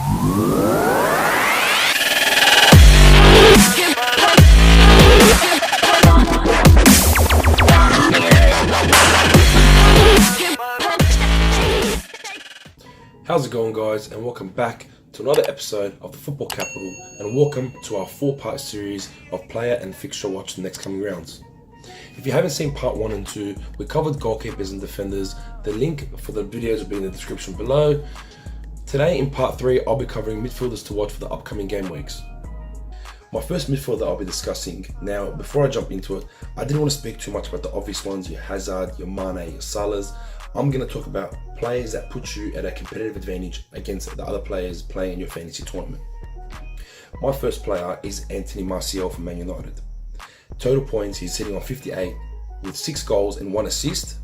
How's it going, guys, and welcome back to another episode of the Football Capital, and welcome to our 4-part series of player and fixture watch the next coming rounds. If you haven't seen part 1 and 2, we covered goalkeepers and defenders. The link for the videos will be in the description below. Today in part 3, I'll be covering midfielders to watch for the upcoming game weeks. My first midfielder I'll be discussing. Now, before I jump into it, I didn't want to speak too much about the obvious ones, your Hazard, your Mane, your Salahs. I'm going to talk about players that put you at a competitive advantage against the other players playing in your fantasy tournament. My first player is Anthony Martial from Man United. Total points, he's sitting on 58 with 6 goals and 1 assist.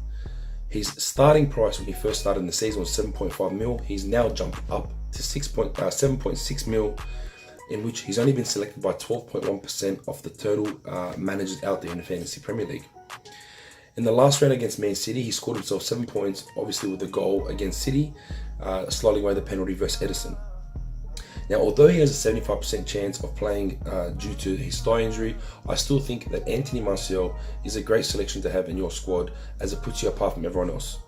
His starting price when he first started in the season was 7.5 mil. He's now jumped up to 7.6 mil, in which he's only been selected by 12.1% of the total managers out there in the Fantasy Premier League. In the last round against Man City, he scored himself 7 points, obviously with the goal against City, sliding away the penalty versus Edison. Now, although he has a 75% chance of playing due to his thigh injury, I still think that Anthony Martial is a great selection to have in your squad, as it puts you apart from everyone else.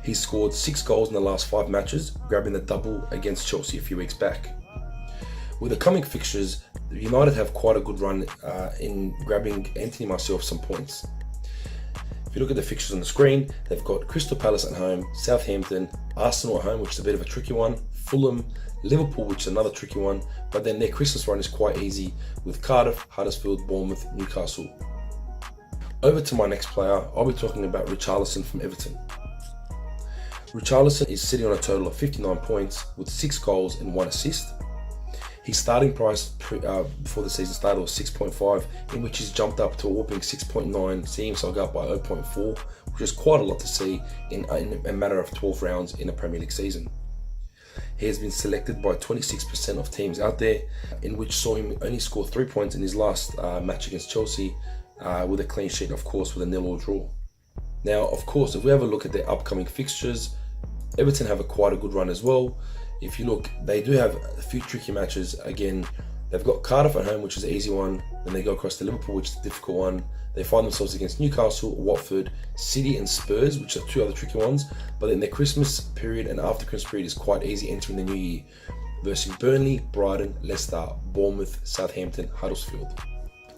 He scored 6 goals in the last 5 matches, grabbing the double against Chelsea a few weeks back. With the coming fixtures, United have quite a good run in grabbing Anthony Martial some points. If you look at the fixtures on the screen, they've got Crystal Palace at home, Southampton, Arsenal at home, which is a bit of a tricky one, Fulham, Liverpool, which is another tricky one, but then their Christmas run is quite easy with Cardiff, Huddersfield, Bournemouth, Newcastle. Over to my next player, I'll be talking about Richarlison from Everton. Richarlison is sitting on a total of 59 points with 6 goals and 1 assist. His starting price before the season started was 6.5, in which he's jumped up to a whopping 6.9, seeing himself go up by 0.4, which is quite a lot to see in a matter of 12 rounds in a Premier League season. He has been selected by 26% of teams out there, in which saw him only score 3 points in his last match against Chelsea, with a clean sheet, of course, with a 0-0 draw. Now, of course, if we have a look at their upcoming fixtures, Everton have quite a good run as well. If you look, they do have a few tricky matches. Again, they've got Cardiff at home, which is an easy one. Then they go across to Liverpool, which is a difficult one. They find themselves against Newcastle, Watford, City and Spurs, which are 2 other tricky ones. But then their Christmas period and after Christmas period is quite easy entering the new year, versus Burnley, Brighton, Leicester, Bournemouth, Southampton, Huddersfield.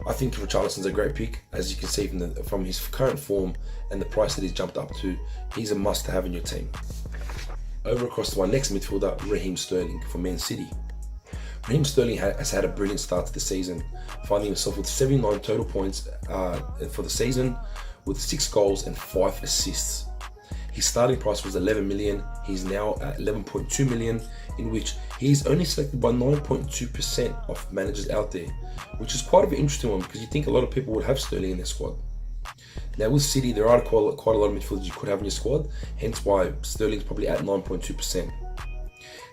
I think Richarlison's a great pick, as you can see from his current form and the price that he's jumped up to. He's a must-have in your team. Over across to our next midfielder, Raheem Sterling from Man City. Raheem Sterling has had a brilliant start to the season, finding himself with 79 total points for the season, with 6 goals and 5 assists. His starting price was 11 million. He's now at 11.2 million, in which he's only selected by 9.2% of managers out there, which is quite an interesting one, because you think a lot of people would have Sterling in their squad. Now with City, there are quite a lot of midfielders you could have in your squad, hence why Sterling's probably at 9.2%.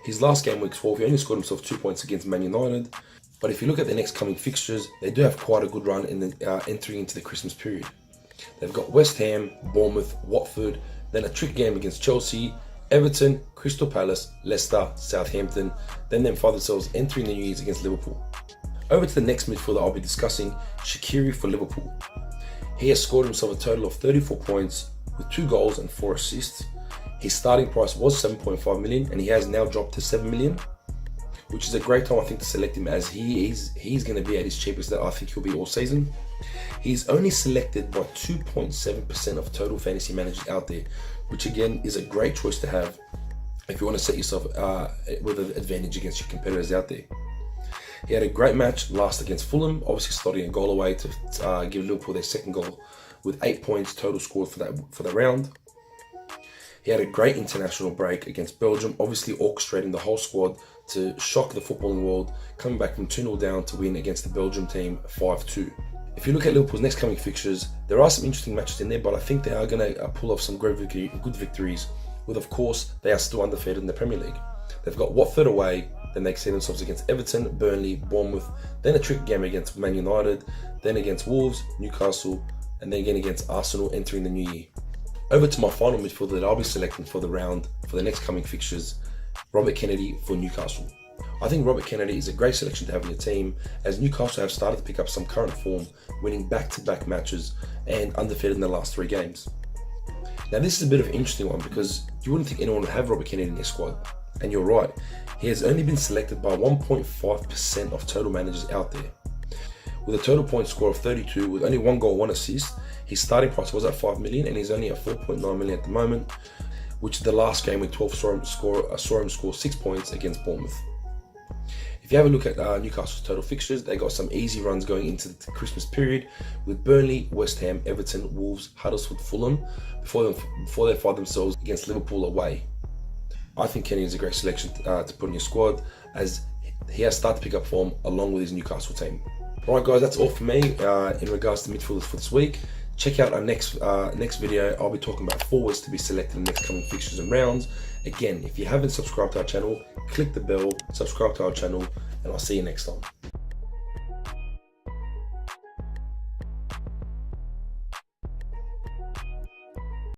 His last game, week 12, he only scored himself 2 points against Man United, but if you look at the next coming fixtures, they do have quite a good run in entering into the Christmas period. They've got West Ham, Bournemouth, Watford, then a tricky game against Chelsea, Everton, Crystal Palace, Leicester, Southampton, then find themselves entering the New Year's against Liverpool. Over to the next midfielder I'll be discussing, Shaqiri for Liverpool. He has scored himself a total of 34 points with 2 goals and 4 assists. His starting price was 7.5 million and he has now dropped to 7 million, which is a great time I think to select him, as he's going to be at his cheapest that I think he'll be all season. He's only selected by 2.7% of total fantasy managers out there, which again is a great choice to have if you want to set yourself with an advantage against your competitors out there. He had a great match last against Fulham, obviously starting a goal away to give Liverpool their second goal, with 8 points total scored for the round. He had a great international break against Belgium, obviously orchestrating the whole squad to shock the footballing world, coming back from 2-0 down to win against the Belgium team 5-2. If you look at Liverpool's next coming fixtures, there are some interesting matches in there, but I think they are going to pull off some good victories, with of course they are still undefeated in the Premier League. They've got Watford away, then they see themselves against Everton, Burnley, Bournemouth, then a tricky game against Man United, then against Wolves, Newcastle, and then again against Arsenal entering the new year. Over to my final midfielder that I'll be selecting for the round for the next coming fixtures, Robert Kenedy for Newcastle. I think Robert Kenedy is a great selection to have in your team, as Newcastle have started to pick up some current form, winning back-to-back matches and undefeated in the last 3 games. Now this is a bit of an interesting one because you wouldn't think anyone would have Robert Kenedy in their squad, and you're right, he has only been selected by 1.5% of total managers out there. With a total point score of 32 with only 1 goal, 1 assist, his starting price was at 5 million and he's only at 4.9 million at the moment, which the last game with 12 saw him score 6 points against Bournemouth. If you have a look at Newcastle's total fixtures, they got some easy runs going into the Christmas period with Burnley, West Ham, Everton, Wolves, Huddersfield, Fulham, before they find themselves against Liverpool away. I think Kenedy is a great selection to put in your squad, as he has started to pick up form along with his Newcastle team. Alright guys, that's all for me in regards to midfielders for this week. Check out our next video. I'll be talking about forwards to be selected in the next coming fixtures and rounds. Again, if you haven't subscribed to our channel, click the bell, subscribe to our channel, and I'll see you next time.